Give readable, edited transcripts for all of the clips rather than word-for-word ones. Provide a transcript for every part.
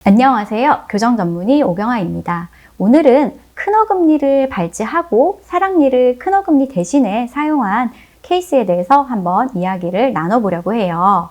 안녕하세요. 교정 전문의 오경아입니다. 오늘은 큰어금니를 발치하고 사랑니를 큰어금니 대신에 사용한 케이스에 대해서 한번 이야기를 나눠보려고 해요.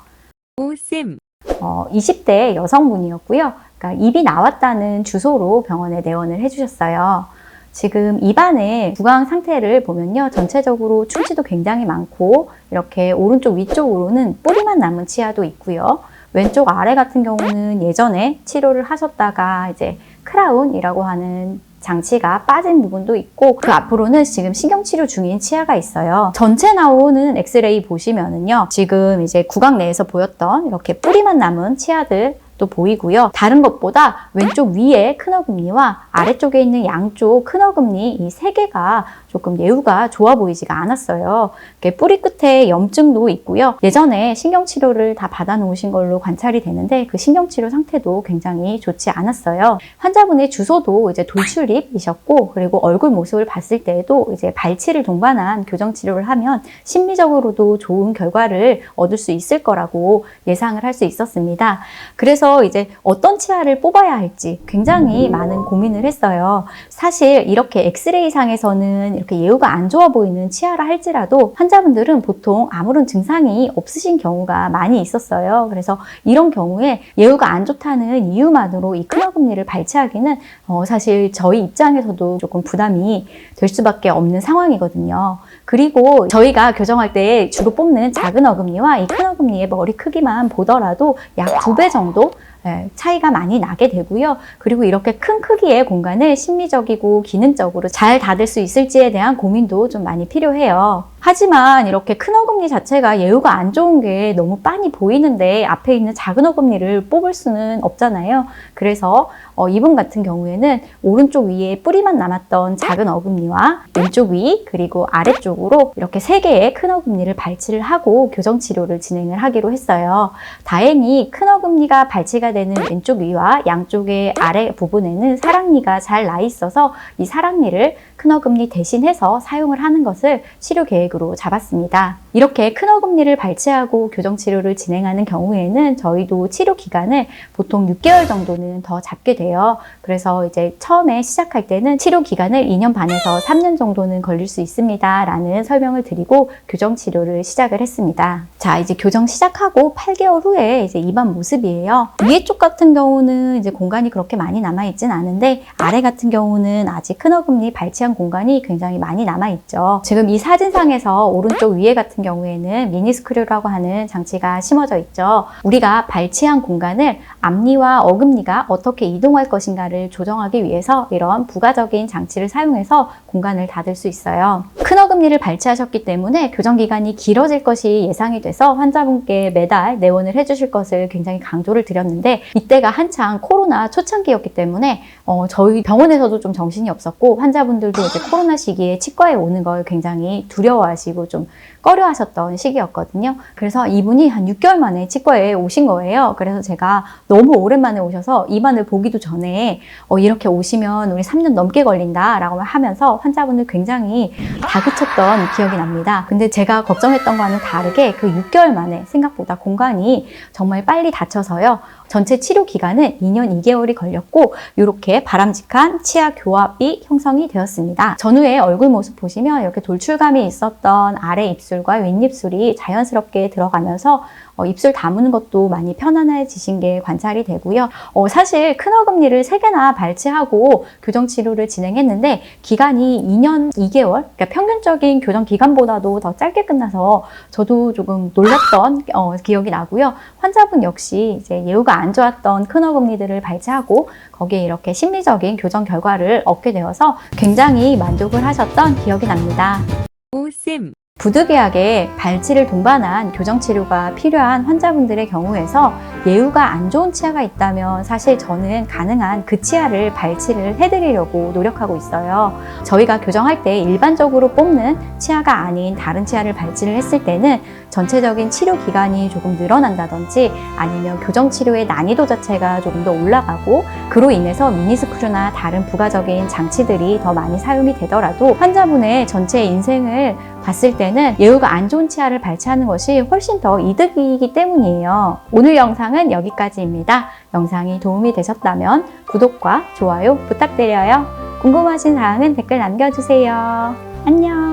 오쌤 20대 여성분이었고요. 그러니까 입이 나왔다는 주소로 병원에 내원을 해주셨어요. 지금 입안의 구강 상태를 보면요. 전체적으로 충치도 굉장히 많고 이렇게 오른쪽 위쪽으로는 뿌리만 남은 치아도 있고요. 왼쪽 아래 같은 경우는 예전에 치료를 하셨다가 이제 크라운이라고 하는 장치가 빠진 부분도 있고 그 앞으로는 지금 신경치료 중인 치아가 있어요. 전체 나오는 엑스레이 보시면은요. 지금 이제 구강 내에서 보였던 이렇게 뿌리만 남은 치아들 또 보이고요. 다른 것보다 왼쪽 위에 큰어금니와 아래쪽에 있는 양쪽 큰어금니 이 세 개가 조금 예후가 좋아 보이지가 않았어요. 뿌리 끝에 염증도 있고요. 예전에 신경치료를 다 받아놓으신 걸로 관찰이 되는데 그 신경치료 상태도 굉장히 좋지 않았어요. 환자분의 주소도 이제 돌출입이셨고 그리고 얼굴 모습을 봤을 때에도 이제 발치를 동반한 교정치료를 하면 심리적으로도 좋은 결과를 얻을 수 있을 거라고 예상을 할 수 있었습니다. 그래서 이제 어떤 치아를 뽑아야 할지 굉장히 많은 고민을 했어요. 사실 이렇게 엑스레이 상에서는 이렇게 예후가 안 좋아 보이는 치아라 할지라도 환자분들은 보통 아무런 증상이 없으신 경우가 많이 있었어요. 그래서 이런 경우에 예후가 안 좋다는 이유만으로 이 큰어금니를 발치하기는 사실 저희 입장에서도 조금 부담이 될 수밖에 없는 상황이거든요. 그리고 저희가 교정할 때 주로 뽑는 작은 어금니와 이 큰 어금니의 머리 크기만 보더라도 약 2배 정도 차이가 많이 나게 되고요. 그리고 이렇게 큰 크기의 공간을 심리적이고 기능적으로 잘 닫을 수 있을지에 대한 고민도 좀 많이 필요해요. 하지만 이렇게 큰 어금니 자체가 예후가 안 좋은 게 너무 빤히 보이는데 앞에 있는 작은 어금니를 뽑을 수는 없잖아요. 그래서 이분 같은 경우에는 오른쪽 위에 뿌리만 남았던 작은 어금니와 왼쪽 위 그리고 아래쪽으로 이렇게 3개의 큰 어금니를 발치를 하고 교정치료를 진행을 하기로 했어요. 다행히 큰 어금니가 발치가 되는 왼쪽 위와 양쪽의 아래 부분에는 사랑니가 잘 나 있어서 이 사랑니를 큰 어금니 대신해서 사용을 하는 것을 치료 계획으로 잡았습니다. 이렇게 큰 어금니를 발치하고 교정치료를 진행하는 경우에는 저희도 치료 기간을 보통 6개월 정도는 더 잡게 돼요. 그래서 이제 처음에 시작할 때는 치료 기간을 2년 반에서 3년 정도는 걸릴 수 있습니다. 라는 설명을 드리고 교정치료를 시작을 했습니다. 자, 이제 교정 시작하고 8개월 후에 이제 입안 모습이에요. 위에 쪽 같은 경우는 이제 공간이 그렇게 많이 남아있진 않은데 아래 같은 경우는 아직 큰 어금니 발치한 공간이 굉장히 많이 남아있죠. 지금 이 사진상에서 오른쪽 위에 같은 경우에는 미니스크류라고 하는 장치가 심어져 있죠. 우리가 발치한 공간을 앞니와 어금니가 어떻게 이동할 것인가를 조정하기 위해서 이런 부가적인 장치를 사용해서 공간을 닫을 수 있어요. 큰 어금니를 발치하셨기 때문에 교정기간이 길어질 것이 예상이 돼서 환자분께 매달 내원을 해주실 것을 굉장히 강조를 드렸는데 이때가 한창 코로나 초창기였기 때문에 저희 병원에서도 좀 정신이 없었고 환자분들도 이제 코로나 시기에 치과에 오는 걸 굉장히 두려워하시고 좀 꺼려하셨던 시기였거든요. 그래서 이분이 한 6개월 만에 치과에 오신 거예요. 그래서 제가 너무 오랜만에 오셔서 입안을 보기도 전에 이렇게 오시면 우리 3년 넘게 걸린다 라고 하면서 환자분들 굉장히 다그쳤던 기억이 납니다. 근데 제가 걱정했던 거와는 다르게 그 6개월 만에 생각보다 공간이 정말 빨리 닫혀서요. 전체 치료 기간은 2년 2개월이 걸렸고 이렇게 바람직한 치아 교합이 형성이 되었습니다. 전후의 얼굴 모습 보시면 이렇게 돌출감이 있었던 아래 입술과 윗입술이 자연스럽게 들어가면서 입술 다무는 것도 많이 편안해지신 게 관찰이 되고요. 사실 큰 어금니를 3개나 발치하고 교정치료를 진행했는데 기간이 2년 2개월, 그러니까 평균적인 교정 기간보다도 더 짧게 끝나서 저도 조금 놀랐던 기억이 나고요. 환자분 역시 이제 예후가 안 좋았던 큰 어금니들을 발치하고 거기에 이렇게 심리적인 교정 결과를 얻게 되어서 굉장히 만족을 하셨던 기억이 납니다. 오쌤 부득이하게 발치를 동반한 교정치료가 필요한 환자분들의 경우에서 예후가 안 좋은 치아가 있다면 사실 저는 가능한 그 치아를 발치를 해드리려고 노력하고 있어요. 저희가 교정할 때 일반적으로 뽑는 치아가 아닌 다른 치아를 발치를 했을 때는 전체적인 치료 기간이 조금 늘어난다든지 아니면 교정치료의 난이도 자체가 조금 더 올라가고 그로 인해서 미니스크류나 다른 부가적인 장치들이 더 많이 사용이 되더라도 환자분의 전체 인생을 봤을 때는 예후가 안 좋은 치아를 발치하는 것이 훨씬 더 이득이기 때문이에요. 오늘 영상은 여기까지입니다. 영상이 도움이 되셨다면 구독과 좋아요 부탁드려요. 궁금하신 사항은 댓글 남겨주세요. 안녕.